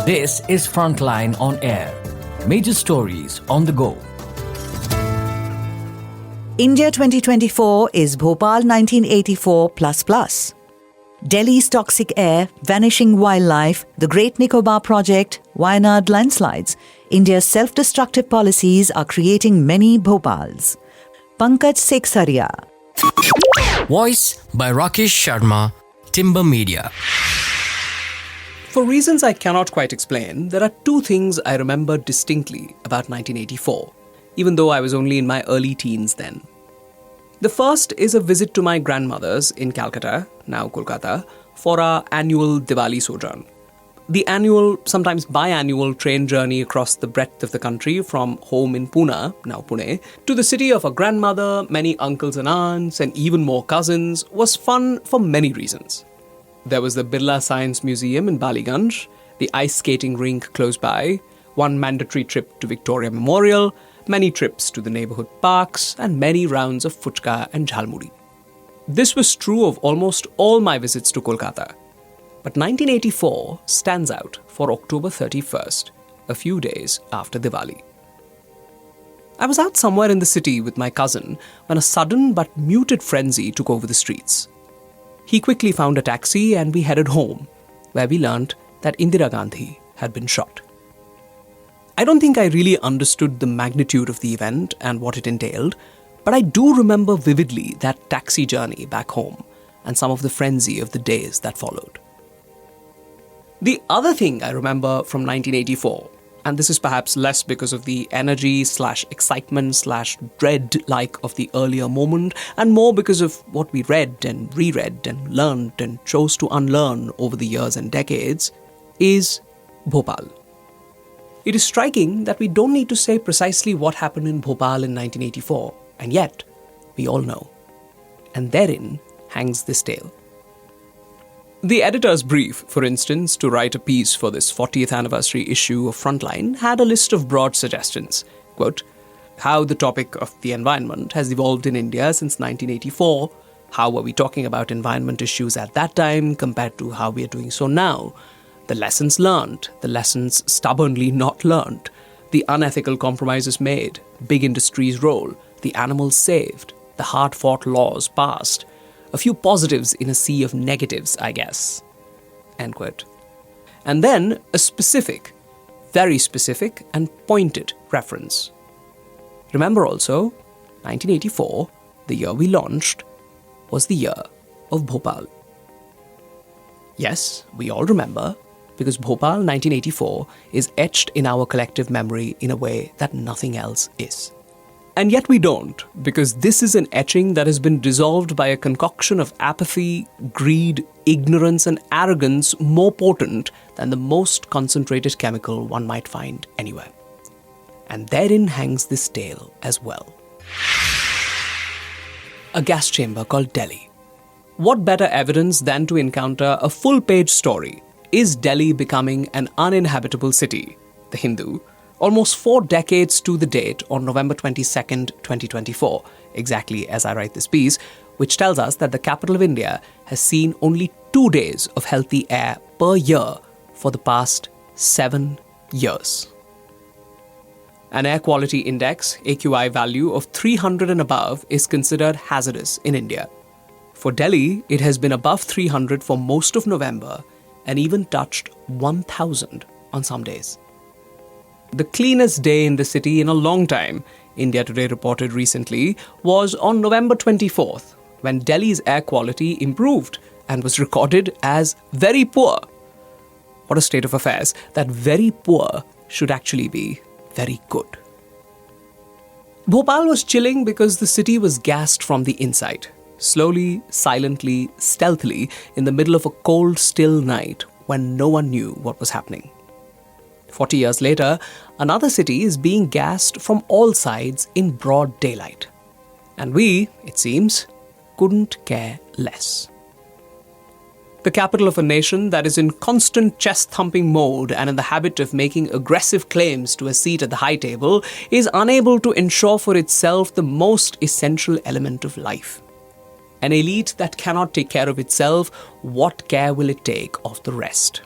This is Frontline on air. Major stories on the go. India 2024 is Bhopal 1984++. Delhi's toxic air, vanishing wildlife, the Great Nicobar project, Wayanad landslides. India's self-destructive policies are creating many Bhopals. Pankaj Sekhsaria. Voice by Rakesh Sharma, Timber Media. For reasons I cannot quite explain, there are two things I remember distinctly about 1984, even though I was only in my early teens then. The first is a visit to my grandmother's in Calcutta, now Kolkata, for our annual Diwali sojourn. The annual, sometimes biannual train journey across the breadth of the country from home in Pune, now Pune, to the city of a grandmother, many uncles and aunts, and even more cousins was fun for many reasons. There was the Birla Science Museum in Baliganj, the ice skating rink close by, one mandatory trip to Victoria Memorial, many trips to the neighborhood parks, and many rounds of fuchka and jhalmuri. This was true of almost all my visits to Kolkata. But 1984 stands out for October 31st, a few days after Diwali. I was out somewhere in the city with my cousin when a sudden but muted frenzy took over the streets. He quickly found a taxi and we headed home, where we learnt that Indira Gandhi had been shot. I don't think I really understood the magnitude of the event and what it entailed, but I do remember vividly that taxi journey back home and some of the frenzy of the days that followed. The other thing I remember from 1984, and this is perhaps less because of the energy/excitement/dread-like of the earlier moment, and more because of what we read and reread and learned and chose to unlearn over the years and decades, is Bhopal. It is striking that we don't need to say precisely what happened in Bhopal in 1984, and yet we all know. And therein hangs this tale. The editor's brief, for instance, to write a piece for this 40th anniversary issue of Frontline had a list of broad suggestions. Quote, how the topic of the environment has evolved in India since 1984, how were we talking about environment issues at that time compared to how we are doing so now, the lessons learned, the lessons stubbornly not learned, the unethical compromises made, big industry's role, the animals saved, the hard-fought laws passed, a few positives in a sea of negatives, I guess. End quote. And then a specific, very specific and pointed reference. Remember also, 1984, the year we launched, was the year of Bhopal. Yes, we all remember, because Bhopal 1984 is etched in our collective memory in a way that nothing else is. And yet we don't, because this is an etching that has been dissolved by a concoction of apathy, greed, ignorance, and arrogance more potent than the most concentrated chemical one might find anywhere. And therein hangs this tale as well. A gas chamber called Delhi. What better evidence than to encounter a full-page story? Is Delhi becoming an uninhabitable city? The Hindu. Almost 4 decades to the date on November 22nd, 2024, exactly as I write this piece, which tells us that the capital of India has seen only 2 days of healthy air per year for the past 7 years. An air quality index, AQI value of 300 and above is considered hazardous in India. For Delhi, it has been above 300 for most of November and even touched 1,000 on some days. The cleanest day in the city in a long time, India Today reported recently, was on November 24th, when Delhi's air quality improved and was recorded as very poor. What a state of affairs, that very poor should actually be very good. Bhopal was chilling because the city was gassed from the inside, slowly, silently, stealthily, in the middle of a cold, still night when no one knew what was happening. 40 years later, another city is being gassed from all sides in broad daylight. And we, it seems, couldn't care less. The capital of a nation that is in constant chest-thumping mode and in the habit of making aggressive claims to a seat at the high table is unable to ensure for itself the most essential element of life. An elite that cannot take care of itself, what care will it take of the rest?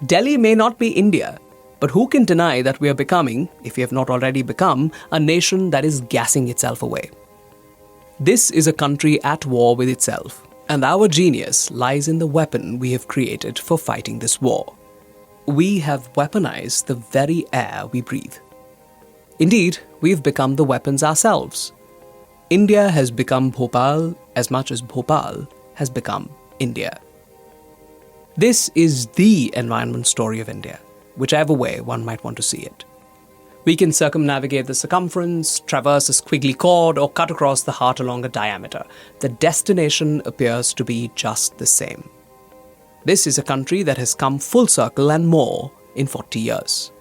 Delhi may not be India, but who can deny that we are becoming, if we have not already become, a nation that is gassing itself away? This is a country at war with itself, and our genius lies in the weapon we have created for fighting this war. We have weaponized the very air we breathe. Indeed, we've become the weapons ourselves. India has become Bhopal as much as Bhopal has become India. This is the environment story of India, whichever way one might want to see it. We can circumnavigate the circumference, traverse a squiggly chord, or cut across the heart along a diameter. The destination appears to be just the same. This is a country that has come full circle and more in 40 years.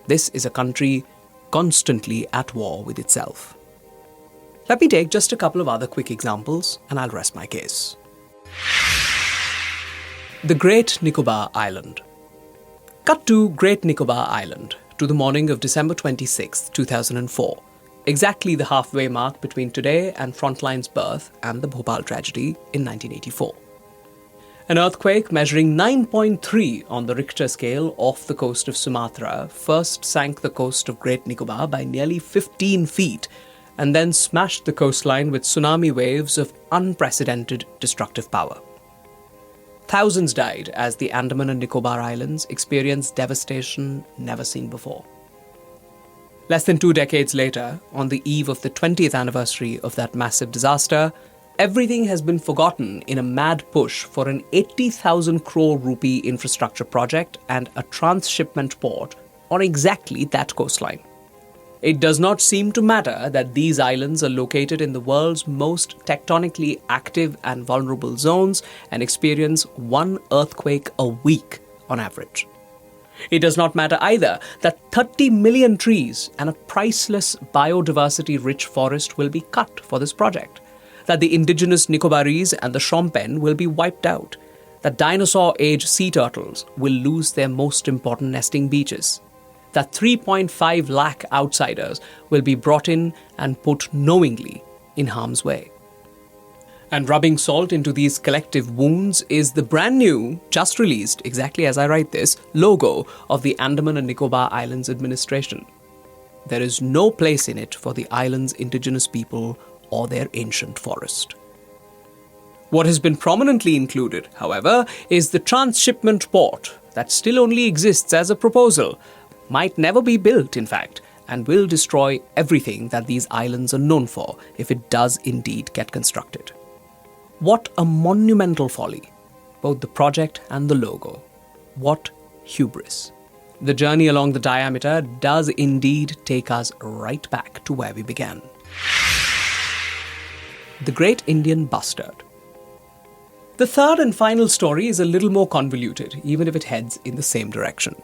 This is a country constantly at war with itself. Let me take just a couple of other quick examples and I'll rest my case. The Great Nicobar Island. Cut to Great Nicobar Island, to the morning of December 26, 2004, exactly the halfway mark between today and Frontline's birth and the Bhopal tragedy in 1984. An earthquake measuring 9.3 on the Richter scale off the coast of Sumatra first sank the coast of Great Nicobar by nearly 15 feet and then smashed the coastline with tsunami waves of unprecedented destructive power. Thousands died as the Andaman and Nicobar Islands experienced devastation never seen before. Less than 2 decades later, on the eve of the 20th anniversary of that massive disaster, everything has been forgotten in a mad push for an 80,000 crore rupee infrastructure project and a transshipment port on exactly that coastline. It does not seem to matter that these islands are located in the world's most tectonically active and vulnerable zones and experience 1 earthquake a week on average. It does not matter either that 30 million trees and a priceless biodiversity-rich forest will be cut for this project, that the indigenous Nicobarese and the Shompen will be wiped out, that dinosaur-age sea turtles will lose their most important nesting beaches, that 3.5 lakh outsiders will be brought in and put knowingly in harm's way. And rubbing salt into these collective wounds is the brand new, just released, exactly as I write this, logo of the Andaman and Nicobar Islands Administration. There is no place in it for the island's indigenous people or their ancient forest. What has been prominently included, however, is the transshipment port that still only exists as a proposal, might never be built, in fact, and will destroy everything that these islands are known for if it does indeed get constructed. What a monumental folly, both the project and the logo. What hubris. The journey along the diameter does indeed take us right back to where we began. The Great Indian Bustard. The third and final story is a little more convoluted, even if it heads in the same direction.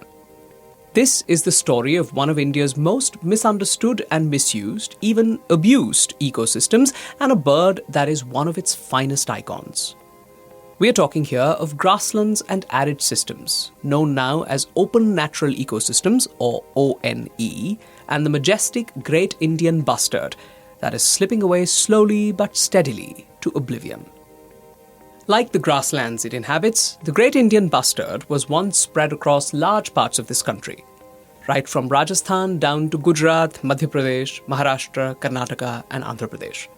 This is the story of one of India's most misunderstood and misused, even abused ecosystems, and a bird that is one of its finest icons. We are talking here of grasslands and arid systems, known now as Open Natural Ecosystems, or ONE, and the majestic Great Indian Bustard that is slipping away slowly but steadily to oblivion. Like the grasslands it inhabits, the Great Indian Bustard was once spread across large parts of this country, right from Rajasthan down to Gujarat, Madhya Pradesh, Maharashtra, Karnataka, and Andhra Pradesh.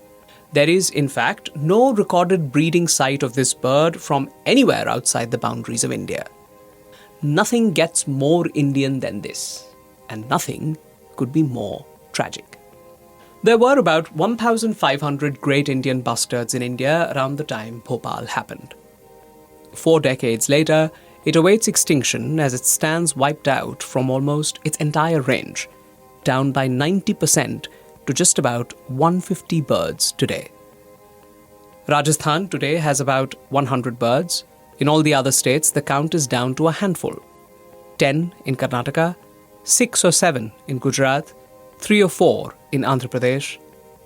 There is, in fact, no recorded breeding site of this bird from anywhere outside the boundaries of India. Nothing gets more Indian than this, and nothing could be more tragic. There were about 1,500 Great Indian Bustards in India around the time Bhopal happened. 4 decades later, it awaits extinction as it stands wiped out from almost its entire range, down by 90% to just about 150 birds today. Rajasthan today has about 100 birds. In all the other states, the count is down to a handful. 10 in Karnataka, 6 or 7 in Gujarat, 3 or 4 in Andhra Pradesh,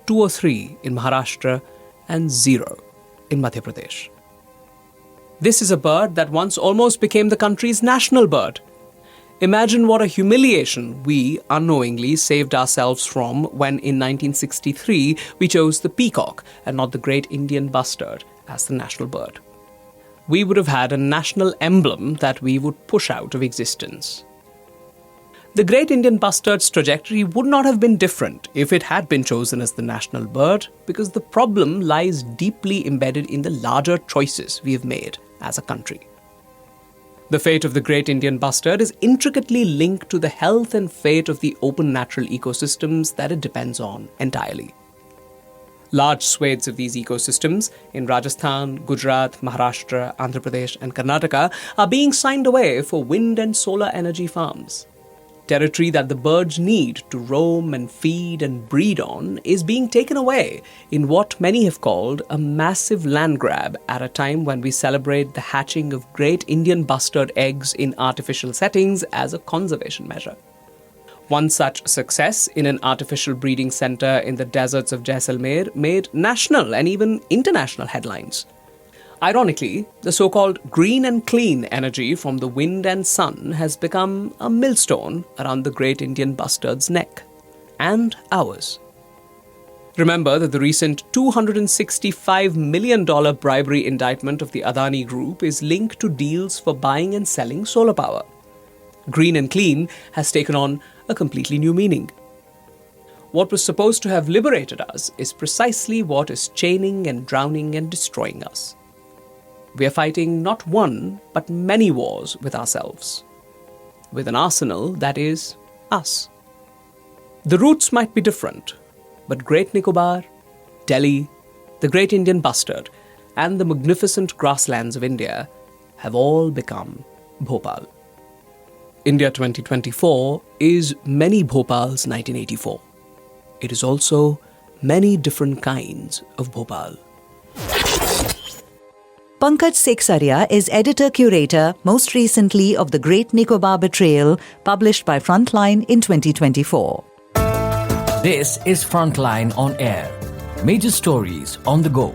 2 or 3 in Maharashtra, and 0 in Madhya Pradesh. This is a bird that once almost became the country's national bird. Imagine what a humiliation we unknowingly saved ourselves from when in 1963 we chose the peacock and not the Great Indian Bustard as the national bird. we would have had a national emblem that we would push out of existence. The Great Indian Bustard's trajectory would not have been different if it had been chosen as the national bird, because the problem lies deeply embedded in the larger choices we have made as a country. The fate of the Great Indian Bustard is intricately linked to the health and fate of the open natural ecosystems that it depends on entirely. Large swathes of these ecosystems in Rajasthan, Gujarat, Maharashtra, Andhra Pradesh, and Karnataka are being signed away for wind and solar energy farms. Territory that the birds need to roam and feed and breed on is being taken away in what many have called a massive land grab at a time when we celebrate the hatching of great Indian bustard eggs in artificial settings as a conservation measure. One such success in an artificial breeding center in the deserts of Jaisalmer made national and even international headlines. Ironically, the so-called green and clean energy from the wind and sun has become a millstone around the Great Indian Bustard's neck. And ours. Remember that the recent $265 million bribery indictment of the Adani Group is linked to deals for buying and selling solar power. Green and clean has taken on a completely new meaning. What was supposed to have liberated us is precisely what is chaining and drowning and destroying us. We are fighting not one, but many wars with ourselves. With an arsenal that is us. The routes might be different, but Great Nicobar, Delhi, the Great Indian Bustard, and the magnificent grasslands of India have all become Bhopal. India 2024 is many Bhopals 1984. It is also many different kinds of Bhopal. Pankaj Sekhsaria is editor-curator, most recently of The Great Nicobar Betrayal, published by Frontline in 2024. This is Frontline on Air. Major stories on the go.